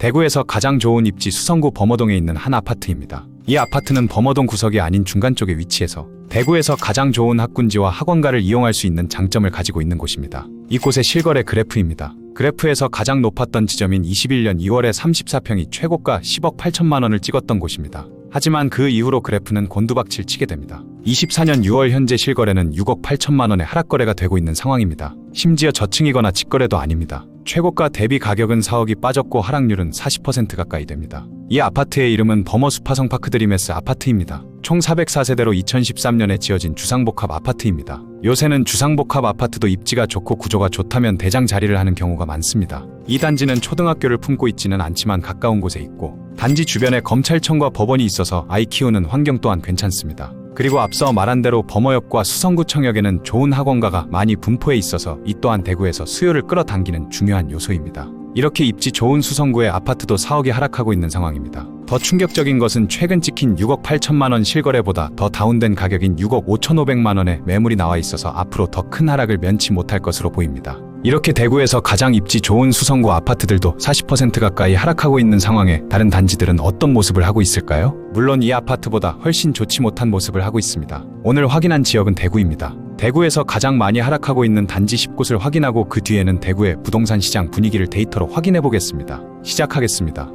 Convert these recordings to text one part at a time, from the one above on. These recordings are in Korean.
대구에서 가장 좋은 입지 수성구 범어동에 있는 한 아파트입니다. 이 아파트는 범어동 구석이 아닌 중간 쪽에 위치해서 대구에서 가장 좋은 학군지와 학원가를 이용할 수 있는 장점을 가지고 있는 곳입니다. 이곳의 실거래 그래프입니다. 그래프에서 가장 높았던 지점인 21년 2월에 34평이 최고가 10억 8천만 원을 찍었던 곳입니다. 하지만 그 이후로 그래프는 곤두박질 치게 됩니다. 24년 6월 현재 실거래는 6억 8천만 원의 하락거래가 되고 있는 상황입니다. 심지어 저층이거나 직거래도 아닙니다. 최고가 대비 가격은 4억이 빠졌고 하락률은 40% 가까이 됩니다. 이 아파트의 이름은 범어 수파성파크 드림S 아파트입니다. 총 404세대로 2013년에 지어진 주상복합 아파트입니다. 요새는 주상복합 아파트도 입지가 좋고 구조가 좋다면 대장 자리를 하는 경우가 많습니다. 이 단지는 초등학교를 품고 있지는 않지만 가까운 곳에 있고 단지 주변에 검찰청과 법원이 있어서 아이 키우는 환경 또한 괜찮습니다. 그리고 앞서 말한 대로 범어역과 수성구청역에는 좋은 학원가가 많이 분포해 있어서 이 또한 대구에서 수요를 끌어당기는 중요한 요소입니다. 이렇게 입지 좋은 수성구의 아파트도 4억이 하락하고 있는 상황입니다. 더 충격적인 것은 최근 찍힌 6억 8천만 원 실거래보다 더 다운된 가격인 6억 5,500만 원의 매물이 나와 있어서 앞으로 더 큰 하락을 면치 못할 것으로 보입니다. 이렇게 대구에서 가장 입지 좋은 수성구 아파트들도 40% 가까이 하락하고 있는 상황에 다른 단지들은 어떤 모습을 하고 있을까요? 물론 이 아파트보다 훨씬 좋지 못한 모습을 하고 있습니다. 오늘 확인한 지역은 대구입니다. 대구에서 가장 많이 하락하고 있는 단지 10곳을 확인하고 그 뒤에는 대구의 부동산 시장 분위기를 데이터로 확인해 보겠습니다. 시작하겠습니다.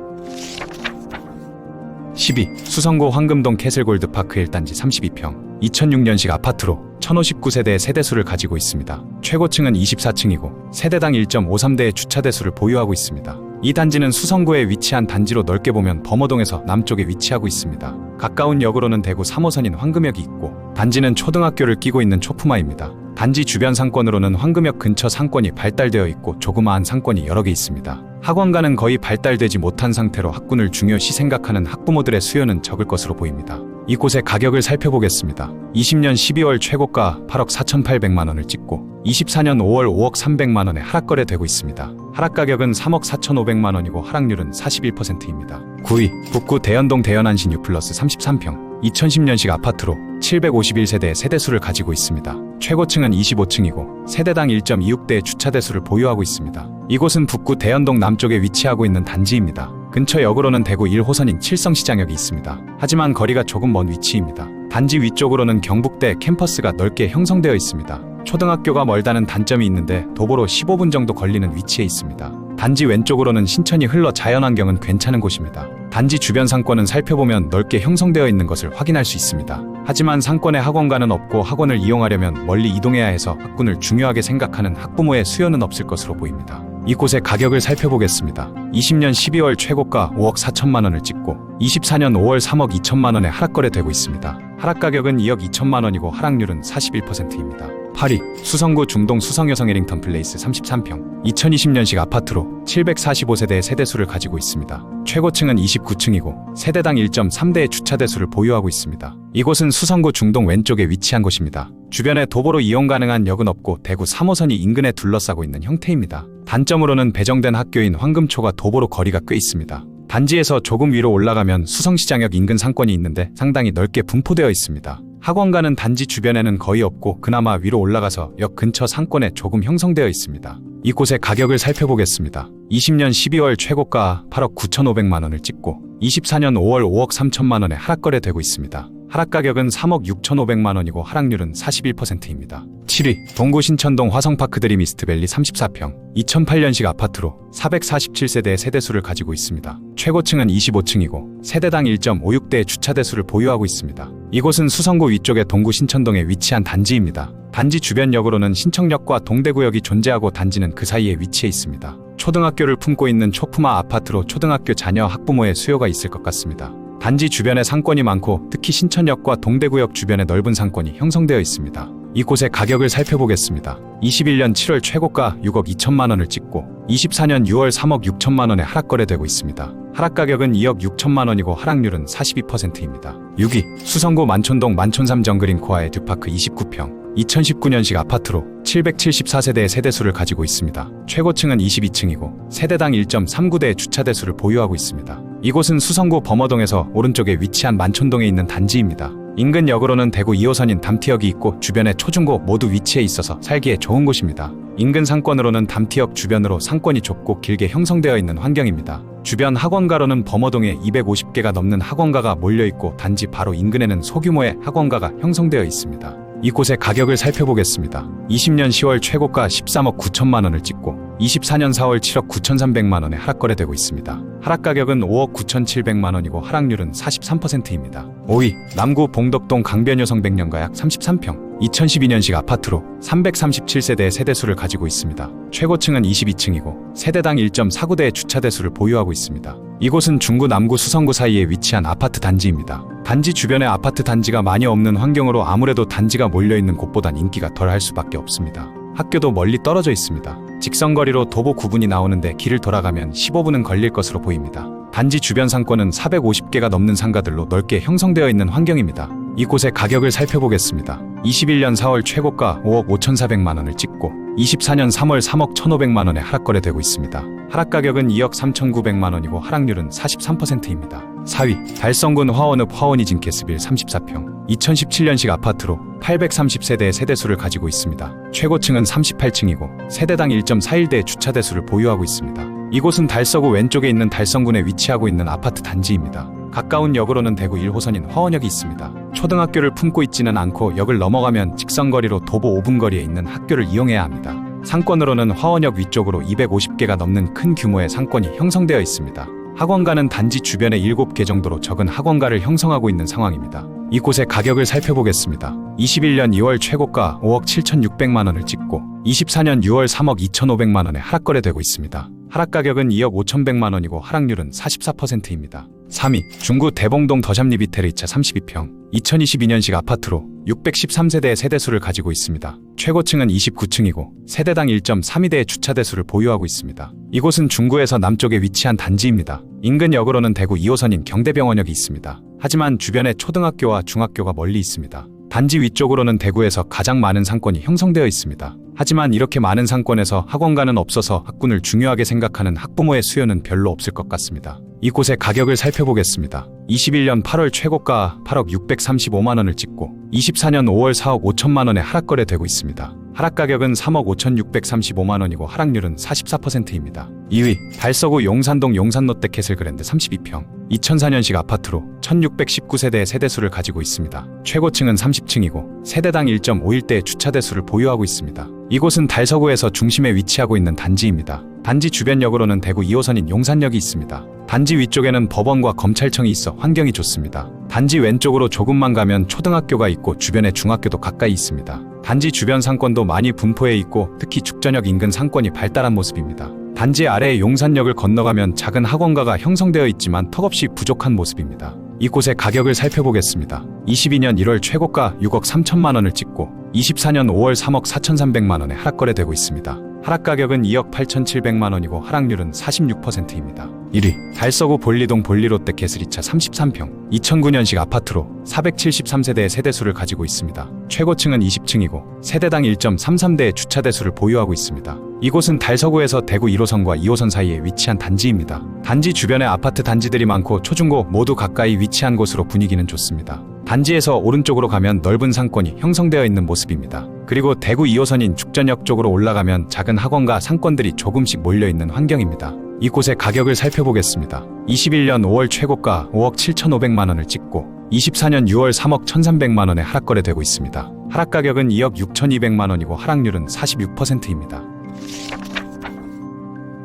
12. 수성구 황금동 캐슬골드파크 1단지 32평 2006년식 아파트로 1059세대의 세대수를 가지고 있습니다. 최고층은 24층이고 세대당 1.53대의 주차대수를 보유하고 있습니다. 이 단지는 수성구에 위치한 단지로 넓게 보면 범어동에서 남쪽에 위치하고 있습니다. 가까운 역으로는 대구 3호선인 황금역이 있고 단지는 초등학교를 끼고 있는 초품화입니다. 단지 주변 상권으로는 황금역 근처 상권이 발달되어 있고 조그마한 상권이 여러 개 있습니다. 학원가는 거의 발달되지 못한 상태로 학군을 중요시 생각하는 학부모들의 수요는 적을 것으로 보입니다. 이곳의 가격을 살펴보겠습니다. 20년 12월 최고가 8억 4,800만 원을 찍고 24년 5월 5억 300만 원에 하락거래되고 있습니다. 하락 가격은 3억 4,500만 원이고 하락률은 41%입니다. 9위 북구 대연동 대연안신 U+33평 2010년식 아파트로 751세대의 세대수를 가지고 있습니다. 최고층은 25층이고 세대당 1.26대의 주차대수를 보유하고 있습니다. 이곳은 북구 대연동 남쪽에 위치하고 있는 단지입니다. 근처 역으로는 대구 1호선인 칠성시장역이 있습니다. 하지만 거리가 조금 먼 위치입니다. 단지 위쪽으로는 경북대 캠퍼스가 넓게 형성되어 있습니다. 초등학교가 멀다는 단점이 있는데 도보로 15분 정도 걸리는 위치에 있습니다. 단지 왼쪽으로는 신천이 흘러 자연환경은 괜찮은 곳입니다. 단지 주변 상권은 살펴보면 넓게 형성되어 있는 것을 확인할 수 있습니다. 하지만 상권에 학원가는 없고 학원을 이용하려면 멀리 이동해야 해서 학군을 중요하게 생각하는 학부모의 수요는 없을 것으로 보입니다. 이곳의 가격을 살펴보겠습니다. 20년 12월 최고가 5억 4천만 원을 찍고 24년 5월 3억 2천만 원에 하락거래되고 있습니다. 하락 가격은 2억 2천만 원이고 하락률은 41%입니다. 8위 수성구 중동 수성여성 에링턴 플레이스 33평 2020년식 아파트로 745세대의 세대수를 가지고 있습니다. 최고층은 29층이고 세대당 1.3대의 주차대수를 보유하고 있습니다. 이곳은 수성구 중동 왼쪽에 위치한 곳입니다. 주변에 도보로 이용 가능한 역은 없고 대구 3호선이 인근에 둘러싸고 있는 형태입니다. 단점으로는 배정된 학교인 황금초가 도보로 거리가 꽤 있습니다. 단지에서 조금 위로 올라가면 수성시장역 인근 상권이 있는데 상당히 넓게 분포되어 있습니다. 학원가는 단지 주변에는 거의 없고 그나마 위로 올라가서 역 근처 상권에 조금 형성되어 있습니다. 이곳의 가격을 살펴보겠습니다. 20년 12월 최고가 8억 9,500만 원을 찍고 24년 5월 5억 3천만 원에 하락거래되고 있습니다. 하락 가격은 3억 6,500만 원이고 하락률은 41%입니다. 7위 동구 신천동 화성파크 드림 이스트밸리 34평 2008년식 아파트로 447세대의 세대수를 가지고 있습니다. 최고층은 25층이고 세대당 1.56대의 주차대수를 보유하고 있습니다. 이곳은 수성구 위쪽의 동구 신천동에 위치한 단지입니다. 단지 주변 역으로는 신청역과 동대구역이 존재하고 단지는 그 사이에 위치해 있습니다. 초등학교를 품고 있는 초품화 아파트로 초등학교 자녀 학부모의 수요가 있을 것 같습니다. 단지 주변에 상권이 많고 특히 신천역과 동대구역 주변에 넓은 상권이 형성되어 있습니다. 이곳의 가격을 살펴보겠습니다. 21년 7월 최고가 6억 2천만 원을 찍고 24년 6월 3억 6천만 원에 하락거래되고 있습니다. 하락 가격은 2억 6천만 원이고 하락률은 42%입니다. 6위 수성구 만촌동 만촌3 정그린 코아의 듀파크 29평 2019년식 아파트로 774세대의 세대수를 가지고 있습니다. 최고층은 22층이고 세대당 1.39대의 주차대수를 보유하고 있습니다. 이곳은 수성구 범어동에서 오른쪽에 위치한 만촌동에 있는 단지입니다. 인근 역으로는 대구 2호선인 담티역이 있고 주변에 초중고 모두 위치해 있어서 살기에 좋은 곳입니다. 인근 상권으로는 담티역 주변으로 상권이 좁고 길게 형성되어 있는 환경입니다. 주변 학원가로는 범어동에 250개가 넘는 학원가가 몰려있고 단지 바로 인근에는 소규모의 학원가가 형성되어 있습니다. 이곳의 가격을 살펴보겠습니다. 20년 10월 최고가 13억 9천만 원을 찍고 24년 4월 7억 9,300만 원에 하락 거래되고 있습니다. 하락 가격은 5억 9,700만 원이고 하락률은 43%입니다. 5위 남구 봉덕동 강변요성 백년가 약 33평 2012년식 아파트로 337세대의 세대수를 가지고 있습니다. 최고층은 22층이고 세대당 1.49대의 주차대수를 보유하고 있습니다. 이곳은 중구 남구 수성구 사이에 위치한 아파트 단지입니다. 단지 주변에 아파트 단지가 많이 없는 환경으로 아무래도 단지가 몰려있는 곳보단 인기가 덜할 수밖에 없습니다. 학교도 멀리 떨어져 있습니다. 직선거리로 도보 9분이 나오는데 길을 돌아가면 15분은 걸릴 것으로 보입니다. 단지 주변 상권은 450개가 넘는 상가들로 넓게 형성되어 있는 환경입니다. 이곳의 가격을 살펴보겠습니다. 21년 4월 최고가 5억 5,400만 원을 찍고 24년 3월 3억 1,500만 원에 하락 거래되고 있습니다. 하락 가격은 2억 3,900만 원이고 하락률은 43%입니다. 4위 달성군 화원읍 화원이진 게스빌 34평 2017년식 아파트로 830세대의 세대수를 가지고 있습니다. 최고층은 38층이고 세대당 1.41대의 주차대수를 보유하고 있습니다. 이곳은 달서구 왼쪽에 있는 달성군에 위치하고 있는 아파트 단지입니다. 가까운 역으로는 대구 1호선인 화원역이 있습니다. 초등학교를 품고 있지는 않고 역을 넘어가면 직선거리로 도보 5분 거리에 있는 학교를 이용해야 합니다. 상권으로는 화원역 위쪽으로 250개가 넘는 큰 규모의 상권이 형성되어 있습니다. 학원가는 단지 주변에 7개 정도로 적은 학원가를 형성하고 있는 상황입니다. 이곳의 가격을 살펴보겠습니다. 21년 2월 최고가 5억 7,600만 원을 찍고 24년 6월 3억 2,500만 원에 하락 거래되고 있습니다. 하락 가격은 2억 5,100만 원이고 하락률은 44%입니다. 3위 중구 대봉동 더샵리비테르 2차 32평 2022년식 아파트로 613세대의 세대수를 가지고 있습니다. 최고층은 29층이고 세대당 1.32대의 주차대수를 보유하고 있습니다. 이곳은 중구에서 남쪽에 위치한 단지입니다. 인근 역으로는 대구 2호선인 경대병원역이 있습니다. 하지만 주변에 초등학교와 중학교가 멀리 있습니다. 단지 위쪽으로는 대구에서 가장 많은 상권이 형성되어 있습니다. 하지만 이렇게 많은 상권에서 학원가는 없어서 학군을 중요하게 생각하는 학부모의 수요는 별로 없을 것 같습니다. 이곳의 가격을 살펴보겠습니다. 21년 8월 최고가 8억 635만 원을 찍고 24년 5월 4억 5천만 원에 하락 거래되고 있습니다. 하락 가격은 3억 5,635만 원이고 하락률은 44%입니다. 2위 달서구 용산동 용산롯데 캐슬그랜드 32평 2004년식 아파트로 1619세대의 세대수를 가지고 있습니다. 최고층은 30층이고 세대당 1.51대의 주차대수를 보유하고 있습니다. 이곳은 달서구에서 중심에 위치하고 있는 단지입니다. 단지 주변 역으로는 대구 2호선인 용산역이 있습니다. 단지 위쪽에는 법원과 검찰청이 있어 환경이 좋습니다. 단지 왼쪽으로 조금만 가면 초등학교가 있고 주변에 중학교도 가까이 있습니다. 단지 주변 상권도 많이 분포해 있고 특히 죽전역 인근 상권이 발달한 모습입니다. 단지 아래의 용산역을 건너가면 작은 학원가가 형성되어 있지만 턱없이 부족한 모습입니다. 이곳의 가격을 살펴보겠습니다. 22년 1월 최고가 6억 3천만 원을 찍고 24년 5월 3억 4,300만 원에 하락 거래되고 있습니다. 하락 가격은 2억 8,700만 원이고 하락률은 46%입니다. 1위 달서구 볼리동 볼리롯데 캐슬 2차 33평 2009년식 아파트로 473세대의 세대수를 가지고 있습니다. 최고층은 20층이고 세대당 1.33대의 주차대수를 보유하고 있습니다. 이곳은 달서구에서 대구 1호선과 2호선 사이에 위치한 단지입니다. 단지 주변에 아파트 단지들이 많고 초중고 모두 가까이 위치한 곳으로 분위기는 좋습니다. 단지에서 오른쪽으로 가면 넓은 상권이 형성되어 있는 모습입니다. 그리고 대구 2호선인 죽전역 쪽으로 올라가면 작은 학원과 상권들이 조금씩 몰려있는 환경입니다. 이곳의 가격을 살펴보겠습니다. 21년 5월 최고가 5억 7,500만 원을 찍고 24년 6월 3억 1,300만 원에 하락 거래되고 있습니다. 하락 가격은 2억 6,200만 원이고 하락률은 46%입니다.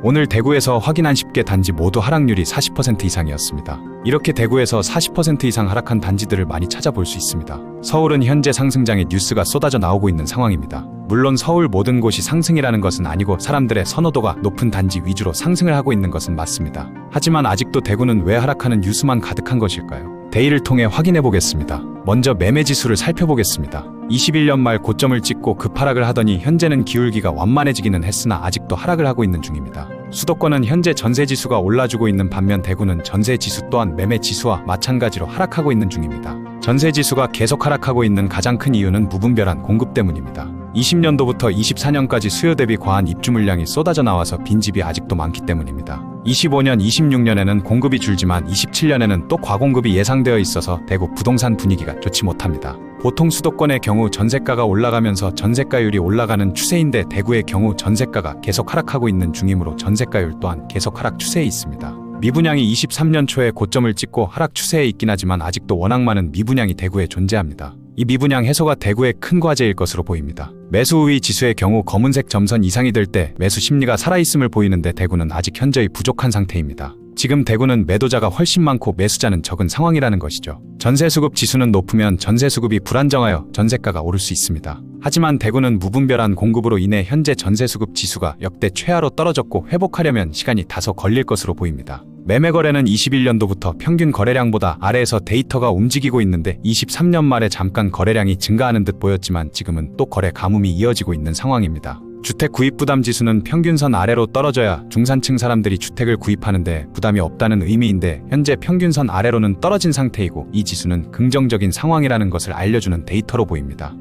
오늘 대구에서 확인한 10개 단지 모두 하락률이 40% 이상이었습니다. 이렇게 대구에서 40% 이상 하락한 단지들을 많이 찾아볼 수 있습니다. 서울은 현재 상승장의 뉴스가 쏟아져 나오고 있는 상황입니다. 물론 서울 모든 곳이 상승이라는 것은 아니고 사람들의 선호도가 높은 단지 위주로 상승을 하고 있는 것은 맞습니다. 하지만 아직도 대구는 왜 하락하는 뉴스만 가득한 것일까요? 데이를 통해 확인해 보겠습니다. 먼저 매매 지수를 살펴보겠습니다. 21년 말 고점을 찍고 급하락을 하더니 현재는 기울기가 완만해지기는 했으나 아직도 하락을 하고 있는 중입니다. 수도권은 현재 전세 지수가 올라주고 있는 반면 대구는 전세 지수 또한 매매 지수와 마찬가지로 하락하고 있는 중입니다. 전세 지수가 계속 하락하고 있는 가장 큰 이유는 무분별한 공급 때문입니다. 20년도부터 24년까지 수요 대비 과한 입주 물량이 쏟아져 나와서 빈집이 아직도 많기 때문입니다. 25년, 26년에는 공급이 줄지만 27년에는 또 과공급이 예상되어 있어서 대구 부동산 분위기가 좋지 못합니다. 보통 수도권의 경우 전세가가 올라가면서 전세가율이 올라가는 추세인데 대구의 경우 전세가가 계속 하락하고 있는 중이므로 전세가율 또한 계속 하락 추세에 있습니다. 미분양이 23년 초에 고점을 찍고 하락 추세에 있긴 하지만 아직도 워낙 많은 미분양이 대구에 존재합니다. 이 미분양 해소가 대구의 큰 과제일 것으로 보입니다. 매수 우위 지수의 경우 검은색 점선 이상이 될 때 매수 심리가 살아있음을 보이는데 대구는 아직 현저히 부족한 상태입니다. 지금 대구는 매도자가 훨씬 많고 매수자는 적은 상황이라는 것이죠. 전세수급 지수는 높으면 전세수급이 불안정하여 전세가가 오를 수 있습니다. 하지만 대구는 무분별한 공급으로 인해 현재 전세수급 지수가 역대 최하로 떨어졌고 회복하려면 시간이 다소 걸릴 것으로 보입니다. 매매 거래는 21년도부터 평균 거래량보다 아래에서 데이터가 움직이고 있는데 23년 말에 잠깐 거래량이 증가하는 듯 보였지만 지금은 또 거래 가뭄이 이어지고 있는 상황입니다. 주택 구입 부담 지수는 평균선 아래로 떨어져야 중산층 사람들이 주택을 구입하는데 부담이 없다는 의미인데 현재 평균선 아래로는 떨어진 상태이고 이 지수는 긍정적인 상황이라는 것을 알려주는 데이터로 보입니다.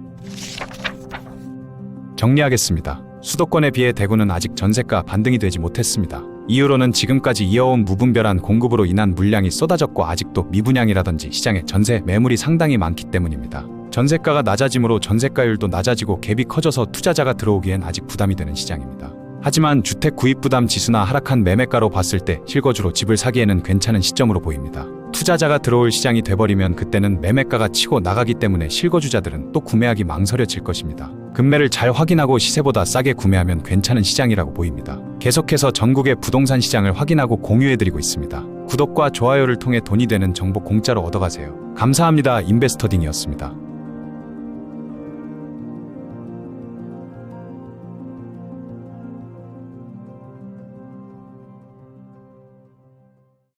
정리하겠습니다. 수도권에 비해 대구는 아직 전세가 반등이 되지 못했습니다. 이유로는 지금까지 이어온 무분별한 공급으로 인한 물량이 쏟아졌고 아직도 미분양이라든지 시장에 전세 매물이 상당히 많기 때문입니다. 전세가가 낮아짐으로 전세가율도 낮아지고 갭이 커져서 투자자가 들어오기엔 아직 부담이 되는 시장입니다. 하지만 주택 구입 부담 지수나 하락한 매매가로 봤을 때 실거주로 집을 사기에는 괜찮은 시점으로 보입니다. 투자자가 들어올 시장이 돼버리면 그때는 매매가가 치고 나가기 때문에 실거주자들은 또 구매하기 망설여질 것입니다. 금매를 잘 확인하고 시세보다 싸게 구매하면 괜찮은 시장이라고 보입니다. 계속해서 전국의 부동산 시장을 확인하고 공유해드리고 있습니다. 구독과 좋아요를 통해 돈이 되는 정보 공짜로 얻어가세요. 감사합니다. 인베스터딩이었습니다.